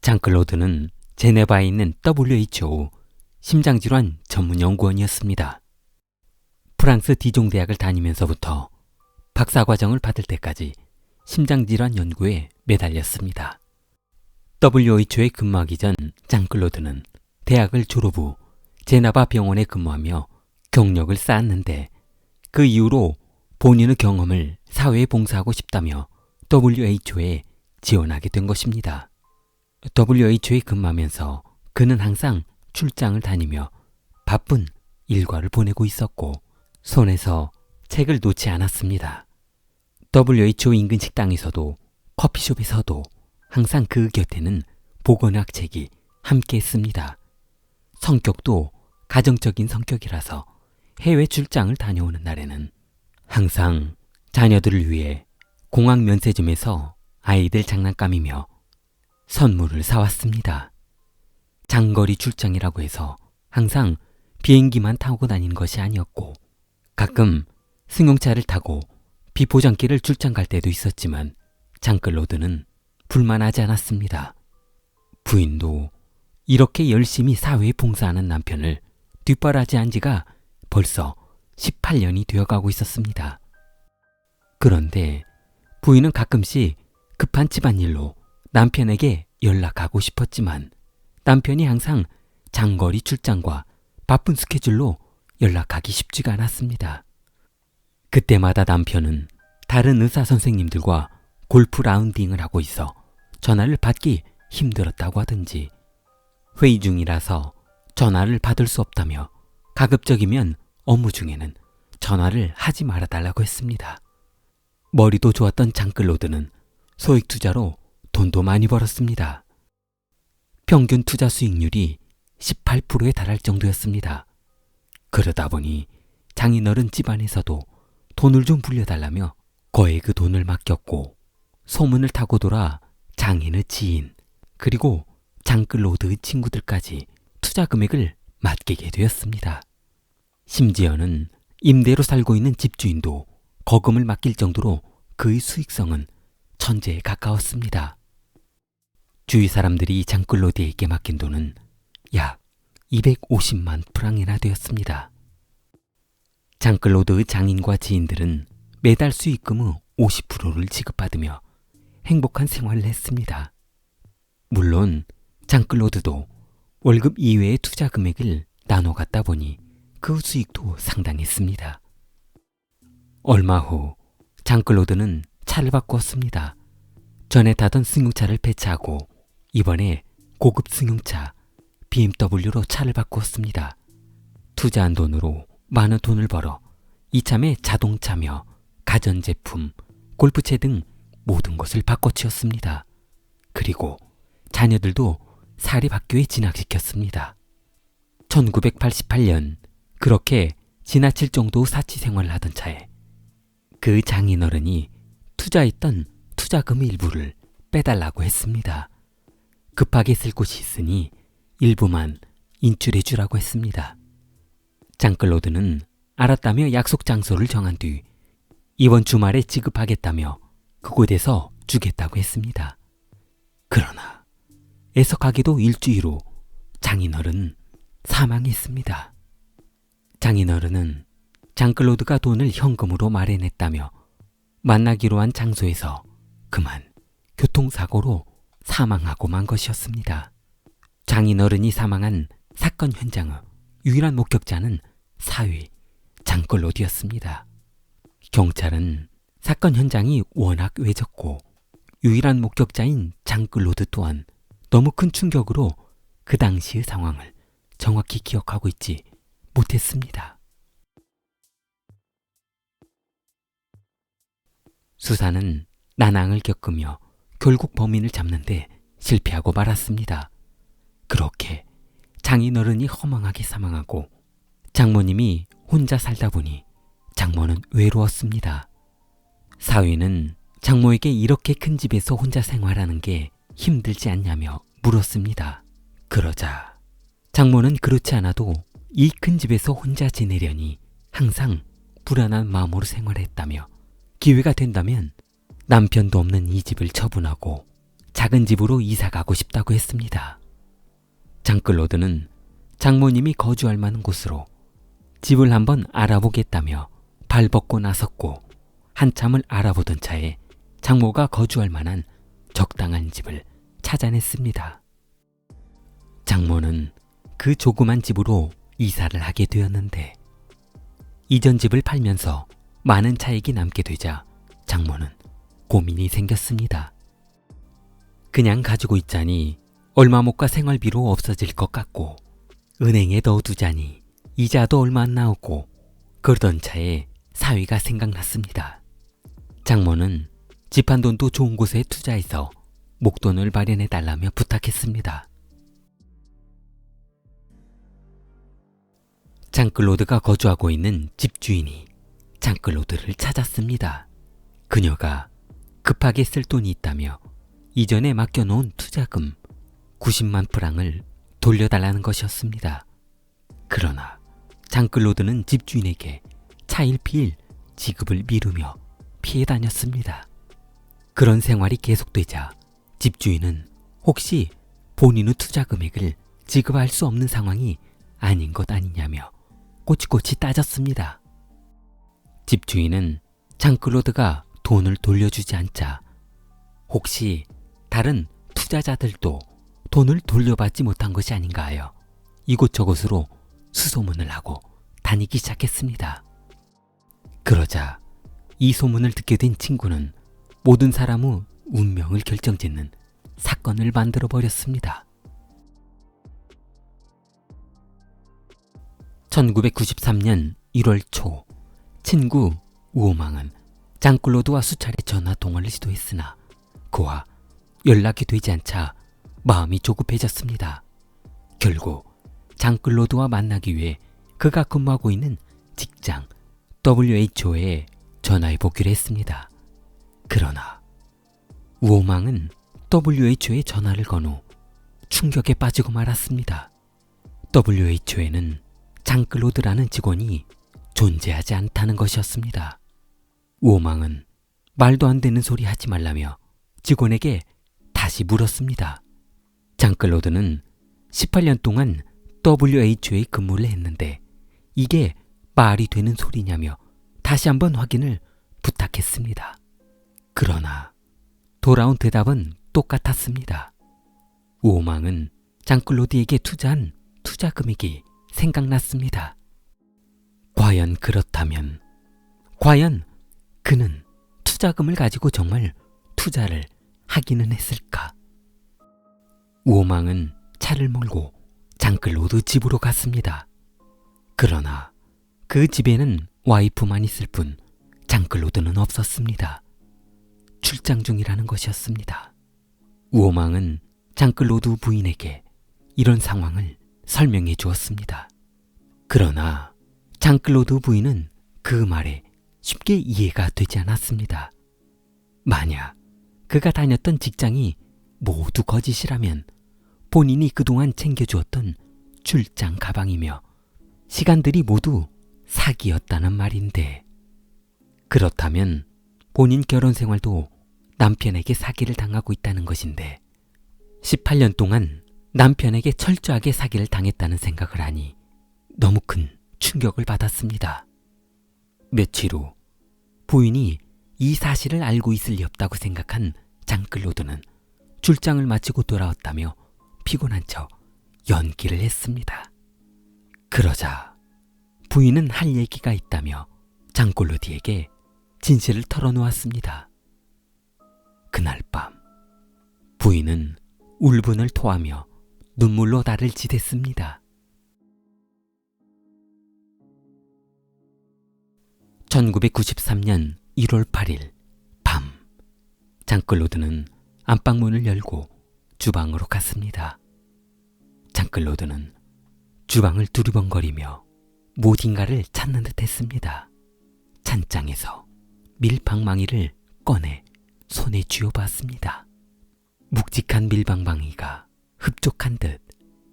장클로드는 제네바에 있는 WHO 심장질환 전문연구원이었습니다. 프랑스 디종 대학을 다니면서부터 박사과정을 받을 때까지 심장질환 연구에 매달렸습니다. WHO에 근무하기 전 장클로드는 대학을 졸업 후 제네바 병원에 근무하며 경력을 쌓았는데 그 이후로 본인의 경험을 사회에 봉사하고 싶다며 WHO에 지원하게 된 것입니다. WHO에 근무하면서 그는 항상 출장을 다니며 바쁜 일과를 보내고 있었고 손에서 책을 놓지 않았습니다. WHO 인근 식당에서도 커피숍에서도 항상 그 곁에는 보건의학 책이 함께 있습니다. 성격도 가정적인 성격이라서 해외 출장을 다녀오는 날에는 항상 자녀들을 위해 공항 면세점에서 아이들 장난감이며 선물을 사왔습니다. 장거리 출장이라고 해서 항상 비행기만 타고 다니는 것이 아니었고 가끔 승용차를 타고 비포장길을 출장 갈 때도 있었지만 장클로드는 불만하지 않았습니다. 부인도 이렇게 열심히 사회에 봉사하는 남편을 뒷바라지한 지가 벌써 18년이 되어가고 있었습니다. 그런데 부인은 가끔씩 급한 집안일로 남편에게 연락하고 싶었지만 남편이 항상 장거리 출장과 바쁜 스케줄로 연락하기 쉽지가 않았습니다. 그때마다 남편은 다른 의사 선생님들과 골프 라운딩을 하고 있어 전화를 받기 힘들었다고 하든지 회의 중이라서 전화를 받을 수 없다며 가급적이면 업무 중에는 전화를 하지 말아달라고 했습니다. 머리도 좋았던 장클로드는 소액 투자로 돈도 많이 벌었습니다. 평균 투자 수익률이 18%에 달할 정도였습니다. 그러다 보니 장인어른 집안에서도 돈을 좀 불려달라며 거의 그 돈을 맡겼고 소문을 타고 돌아 장인의 지인 그리고 장클로드의 친구들까지 투자 금액을 맡기게 되었습니다. 심지어는 임대로 살고 있는 집주인도 거금을 맡길 정도로 그의 수익성은 천재에 가까웠습니다. 주위 사람들이 장클로드에게 맡긴 돈은 약 250만 프랑이나 되었습니다. 장클로드의 장인과 지인들은 매달 수익금의 50%를 지급받으며 행복한 생활을 했습니다. 물론 장클로드도 월급 이외의 투자 금액을 나눠 갖다 보니 그 수익도 상당했습니다. 얼마 후 장클로드는 차를 바꾸었습니다. 전에 타던 승용차를 폐차하고 이번에 고급 승용차 BMW로 차를 바꾸었습니다. 투자한 돈으로 많은 돈을 벌어 이참에 자동차며 가전제품, 골프채 등 모든 것을 바꿔치웠습니다. 그리고 자녀들도 사립학교에 진학시켰습니다. 1988년 그렇게 지나칠 정도 사치 생활을 하던 차에 그 장인어른이 투자했던 투자금의 일부를 빼달라고 했습니다. 급하게 쓸 곳이 있으니 일부만 인출해 주라고 했습니다. 장클로드는 알았다며 약속 장소를 정한 뒤 이번 주말에 지급하겠다며 그곳에서 주겠다고 했습니다. 그러나 애석하게도 일주일 후 장인어른 사망했습니다. 장인어른은 장클로드가 돈을 현금으로 마련했다며 만나기로 한 장소에서 그만 교통사고로 사망하고 만 것이었습니다. 장인어른이 사망한 사건 현장의 유일한 목격자는 사위 장클로드였습니다. 경찰은 사건 현장이 워낙 외졌고 유일한 목격자인 장클로드 또한 너무 큰 충격으로 그 당시의 상황을 정확히 기억하고 있지 못했습니다. 수사는 난항을 겪으며 결국 범인을 잡는데 실패하고 말았습니다. 그렇게 장인어른이 허망하게 사망하고 장모님이 혼자 살다 보니 장모는 외로웠습니다. 사위는 장모에게 이렇게 큰 집에서 혼자 생활하는 게 힘들지 않냐며 물었습니다. 그러자 장모는 그렇지 않아도 이 큰 집에서 혼자 지내려니 항상 불안한 마음으로 생활했다며 기회가 된다면 남편도 없는 이 집을 처분하고 작은 집으로 이사 가고 싶다고 했습니다. 장클로드는 장모님이 거주할 만한 곳으로 집을 한번 알아보겠다며 발벗고 나섰고 한참을 알아보던 차에 장모가 거주할 만한 적당한 집을 찾아냈습니다. 장모는 그 조그만 집으로 이사를 하게 되었는데 이전 집을 팔면서 많은 차익이 남게 되자 장모는 고민이 생겼습니다. 그냥 가지고 있자니 얼마 못 가 생활비로 없어질 것 같고 은행에 넣어두자니 이자도 얼마 안 나오고 그러던 차에 사위가 생각났습니다. 장모는 집 한 돈도 좋은 곳에 투자해서 목돈을 마련해달라며 부탁했습니다. 장클로드가 거주하고 있는 집주인이 장클로드를 찾았습니다. 그녀가 급하게 쓸 돈이 있다며 이전에 맡겨놓은 투자금 90만 프랑을 돌려달라는 것이었습니다. 그러나 장클로드는 집주인에게 차일피일 지급을 미루며 피해 다녔습니다. 그런 생활이 계속되자 집주인은 혹시 본인의 투자 금액을 지급할 수 없는 상황이 아닌 것 아니냐며 꼬치꼬치 따졌습니다. 집주인은 장클로드가 돈을 돌려주지 않자 혹시 다른 투자자들도 돈을 돌려받지 못한 것이 아닌가 하여 이곳저곳으로 수소문을 하고 다니기 시작했습니다. 그러자 이 소문을 듣게 된 친구는 모든 사람의 운명을 결정짓는 사건을 만들어 버렸습니다. 1993년 1월 초 친구 우오망은 장클로드와 수차례 전화 통화를 시도했으나 그와 연락이 되지 않자 마음이 조급해졌습니다. 결국 장클로드와 만나기 위해 그가 근무하고 있는 직장 WHO에 전화해 보기로 했습니다. 그러나 우오망은 WHO에 전화를 건 후 충격에 빠지고 말았습니다. WHO에는 장클로드라는 직원이 존재하지 않다는 것이었습니다. 우오망은 말도 안 되는 소리 하지 말라며 직원에게 다시 물었습니다. 장클로드는 18년 동안 WHO에 근무를 했는데 이게 말이 되는 소리냐며 다시 한번 확인을 부탁했습니다. 그러나 돌아온 대답은 똑같았습니다. 우오망은 장클로드에게 투자한 투자 금액이 생각났습니다. 과연 그렇다면 과연 그는 투자금을 가지고 정말 투자를 하기는 했을까? 우오망은 차를 몰고 장클로드 집으로 갔습니다. 그러나 그 집에는 와이프만 있을 뿐 장클로드는 없었습니다. 출장 중이라는 것이었습니다. 우오망은 장클로드 부인에게 이런 상황을 설명해 주었습니다. 그러나 장클로드 부인은 그 말에 쉽게 이해가 되지 않았습니다. 만약 그가 다녔던 직장이 모두 거짓이라면 본인이 그동안 챙겨주었던 출장 가방이며 시간들이 모두 사기였다는 말인데 그렇다면 본인 결혼 생활도 남편에게 사기를 당하고 있다는 것인데 18년 동안 남편에게 철저하게 사기를 당했다는 생각을 하니 너무 큰 충격을 받았습니다. 며칠 후 부인이 이 사실을 알고 있을 리 없다고 생각한 장클로드는 출장을 마치고 돌아왔다며 피곤한 척 연기를 했습니다. 그러자 부인은 할 얘기가 있다며 장클로드에게 진실을 털어놓았습니다. 그날 밤 부인은 울분을 토하며 눈물로 나를 지댔습니다. 1993년 1월 8일 밤 장클로드는 안방문을 열고 주방으로 갔습니다. 장클로드는 주방을 두리번거리며 무엇인가를 찾는 듯 했습니다. 찬장에서 밀방망이를 꺼내 손에 쥐어봤습니다. 묵직한 밀방망이가 흡족한 듯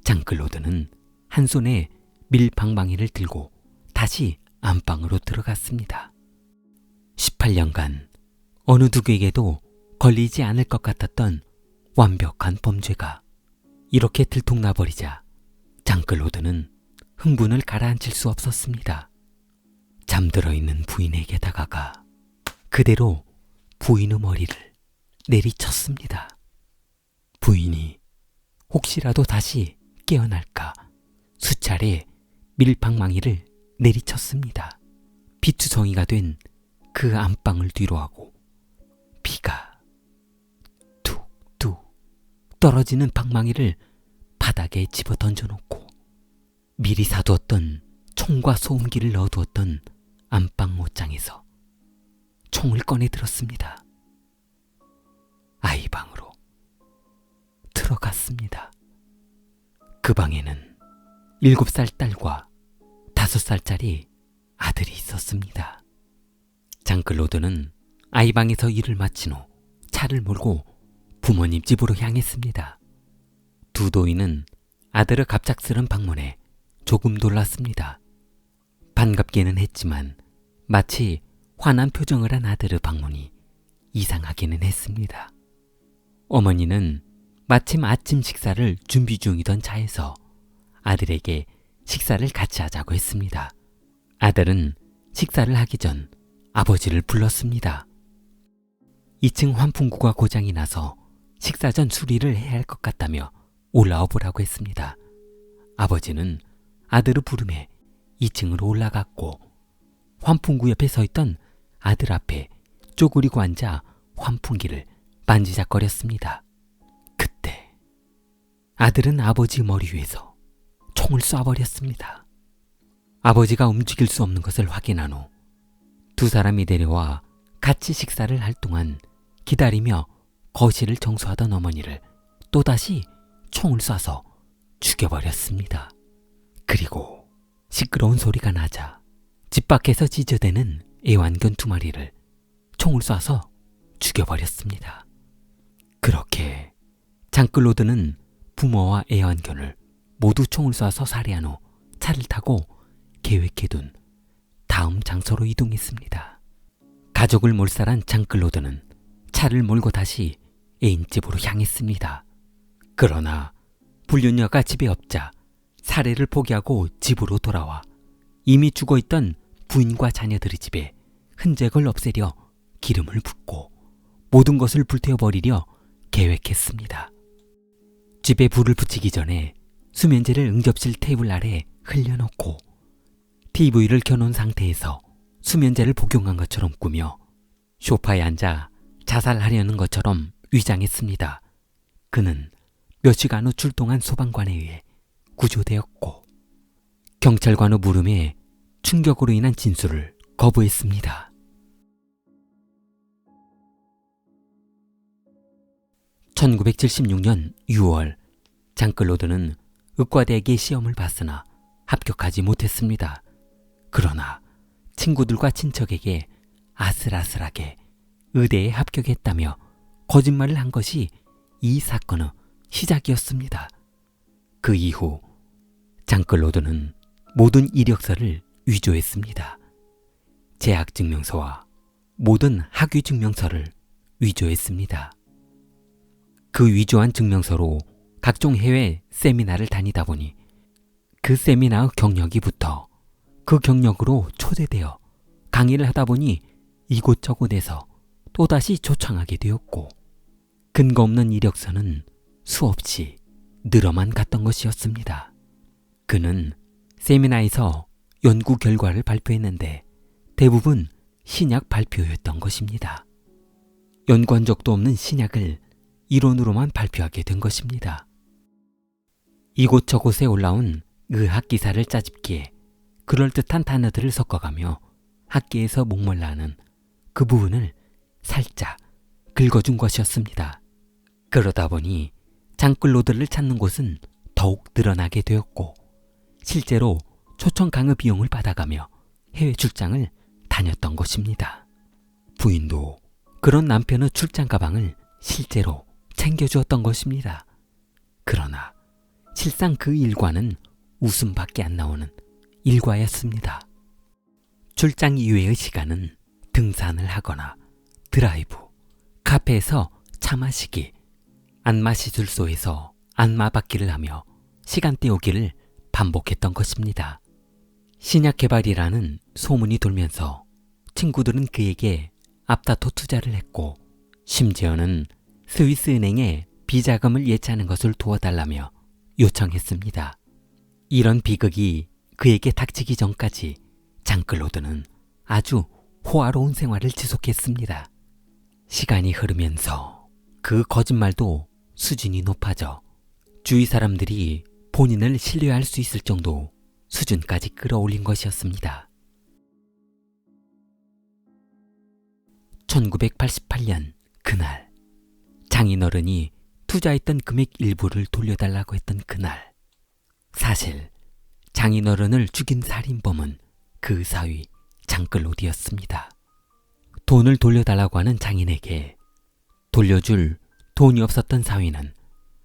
장클로드는 한 손에 밀방망이를 들고 다시 안방으로 들어갔습니다. 18년간 어느 누구에게도 걸리지 않을 것 같았던 완벽한 범죄가 이렇게 들통나버리자 장클로드는 흥분을 가라앉힐 수 없었습니다. 잠들어 있는 부인에게 다가가 그대로 부인의 머리를 내리쳤습니다. 부인이 혹시라도 다시 깨어날까 수차례 밀방망이를 내리쳤습니다. 피투성이가 된 그 안방을 뒤로하고 피가 툭툭 떨어지는 방망이를 바닥에 집어 던져놓고 미리 사두었던 총과 소음기를 넣어두었던 안방 옷장에서 총을 꺼내 들었습니다. 아이 방으로 들어갔습니다. 그 방에는 7살 딸과 5살짜리 아들이 있었습니다. 장클로드는 아이 방에서 일을 마친 후 차를 몰고 부모님 집으로 향했습니다. 두 도인은 아들의 갑작스런 방문에 조금 놀랐습니다. 반갑기는 했지만 마치 화난 표정을 한 아들의 방문이 이상하기는 했습니다. 어머니는 마침 아침 식사를 준비 중이던 차에서 아들에게 식사를 같이 하자고 했습니다. 아들은 식사를 하기 전 아버지를 불렀습니다. 2층 환풍구가 고장이 나서 식사 전 수리를 해야 할 것 같다며 올라와 보라고 했습니다. 아버지는 아들의 부름에 2층으로 올라갔고 환풍구 옆에 서 있던 아들 앞에 쪼그리고 앉아 환풍기를 만지작거렸습니다. 그때 아들은 아버지 머리 위에서 총을 쏴버렸습니다. 아버지가 움직일 수 없는 것을 확인한 후 두 사람이 내려와 같이 식사를 할 동안 기다리며 거실을 청소하던 어머니를 또다시 총을 쏴서 죽여버렸습니다. 그리고 시끄러운 소리가 나자 집 밖에서 지저대는 애완견 2마리를 총을 쏴서 죽여버렸습니다. 그렇게 장클로드는 부모와 애완견을 모두 총을 쏴서 살해한 후 차를 타고 계획해둔 다음 장소로 이동했습니다. 가족을 몰살한 장클로드는 차를 몰고 다시 애인 집으로 향했습니다. 그러나 불륜녀가 집에 없자 살해를 포기하고 집으로 돌아와 이미 죽어있던 부인과 자녀들의 집에 흔적을 없애려 기름을 붓고 모든 것을 불태워버리려 계획했습니다. 집에 불을 붙이기 전에 수면제를 응접실 테이블 아래 흘려놓고 TV를 켜놓은 상태에서 수면제를 복용한 것처럼 꾸며 소파에 앉아 자살하려는 것처럼 위장했습니다. 그는 몇 시간 후 출동한 소방관에 의해 구조되었고 경찰관의 물음에 충격으로 인한 진술을 거부했습니다. 1976년 6월 장클로드는 의과대학의 시험을 봤으나 합격하지 못했습니다. 그러나 친구들과 친척에게 아슬아슬하게 의대에 합격했다며 거짓말을 한 것이 이 사건의 시작이었습니다. 그 이후 장클로드는 모든 이력서를 위조했습니다. 재학증명서와 모든 학위증명서를 위조했습니다. 그 위조한 증명서로 각종 해외 세미나를 다니다 보니 그 세미나의 경력이 붙어 그 경력으로 초대되어 강의를 하다 보니 이곳저곳에서 또다시 초청하게 되었고 근거 없는 이력서는 수없이 늘어만 갔던 것이었습니다. 그는 세미나에서 연구 결과를 발표했는데 대부분 신약 발표였던 것입니다. 연구한 적도 없는 신약을 이론으로만 발표하게 된 것입니다. 이곳저곳에 올라온 의학 기사를 짜집기에 그럴듯한 단어들을 섞어가며 학계에서 목말라하는 그 부분을 살짝 긁어준 것이었습니다. 그러다 보니 장클로드를 찾는 곳은 더욱 늘어나게 되었고 실제로 초청 강의 비용을 받아가며 해외 출장을 다녔던 것입니다. 부인도 그런 남편의 출장 가방을 실제로 챙겨주었던 것입니다. 그러나 실상 그 일과는 웃음밖에 안 나오는 일과였습니다. 출장 이외의 시간은 등산을 하거나 드라이브, 카페에서 차 마시기, 안마시술소에서 안마받기를 하며 시간 때우기를 반복했던 것입니다. 신약 개발이라는 소문이 돌면서 친구들은 그에게 앞다퉈 투자를 했고 심지어는 스위스 은행에 비자금을 예치하는 것을 도와달라며 요청했습니다. 이런 비극이 그에게 닥치기 전까지 장클로드는 아주 호화로운 생활을 지속했습니다. 시간이 흐르면서 그 거짓말도 수준이 높아져 주위 사람들이 본인을 신뢰할 수 있을 정도 수준까지 끌어올린 것이었습니다. 1988년 그날, 장인어른이 투자했던 금액 일부를 돌려달라고 했던 그날, 사실 장인어른을 죽인 살인범은 그 사위 장클로드였습니다. 돈을 돌려달라고 하는 장인에게 돌려줄 돈이 없었던 사위는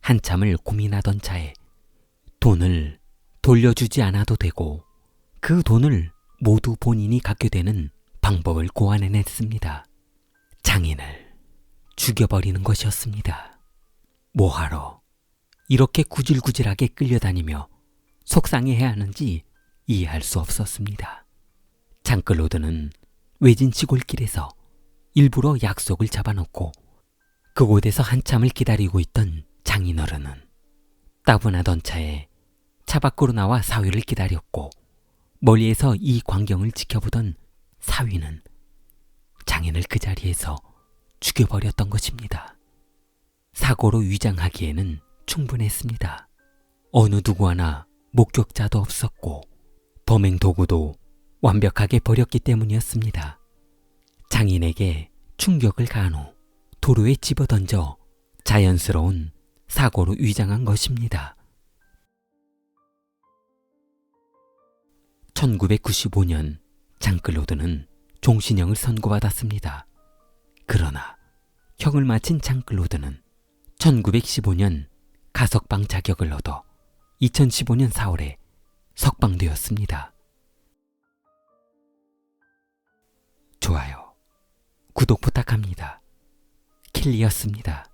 한참을 고민하던 차에 돈을 돌려주지 않아도 되고 그 돈을 모두 본인이 갖게 되는 방법을 고안해냈습니다. 장인을 죽여버리는 것이었습니다. 뭐하러 이렇게 구질구질하게 끌려다니며 속상해해야 하는지 이해할 수 없었습니다. 장클로드는 외진 시골길에서 일부러 약속을 잡아놓고 그곳에서 한참을 기다리고 있던 장인어른은 따분하던 차에 차 밖으로 나와 사위를 기다렸고 멀리에서 이 광경을 지켜보던 사위는 장인을 그 자리에서 죽여버렸던 것입니다. 사고로 위장하기에는 충분했습니다. 어느 누구 하나 목격자도 없었고 범행 도구도 완벽하게 버렸기 때문이었습니다. 장인에게 충격을 가한 후 도로에 집어던져 자연스러운 사고로 위장한 것입니다. 1995년 장클로드는 종신형을 선고받았습니다. 그러나 형을 마친 장클로드는 1915년 가석방 자격을 얻어 2015년 4월에 석방되었습니다. 좋아요, 구독 부탁합니다. 킬리였습니다.